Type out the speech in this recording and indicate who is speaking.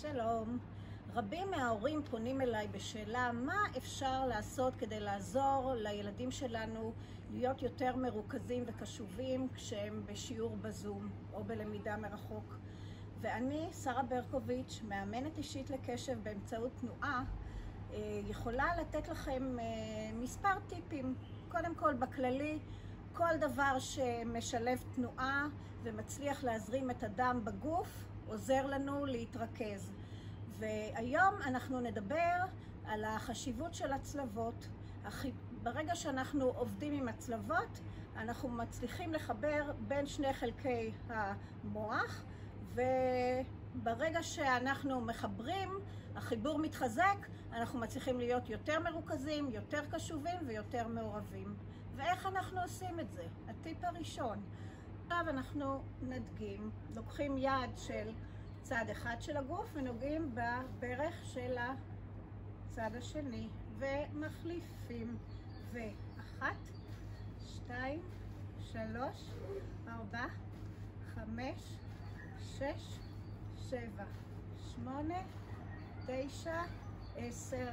Speaker 1: שלום. רבים מההורים פונים אליי בשאלה מה אפשר לעשות כדי לעזור לילדים שלנו להיות יותר מרוכזים וקשובים כשהם בשיעור בזום או בלמידה מרחוק. ואני, שרה ברקוביץ', מאמנת אישית לקשב באמצעות תנועה, יכולה לתת לכם מספר טיפים. קודם כל, בכללי, כל דבר שמשלב תנועה ומצליח להזרים את הדם בגוף עוזר לנו להתרכז. והיום אנחנו נדבר על החשיבות של הצלבות. ברגע שאנחנו עובדים עם הצלבות, אנחנו מצליחים לחבר בין שני חלקי המוח, וברגע שאנחנו מחברים, החיבור מתחזק, אנחנו מצליחים להיות יותר מרוכזים, יותר קשובים ויותר מעורבים. ואיך אנחנו עושים את זה? הטיפ הראשון. עכשיו אנחנו נדגים, לוקחים יד של צד אחד של הגוף ונוגעים בברך של הצד השני ומחליפים. ואחת, 2, 3, 4, 5, 6, 7, 8, 9, 10,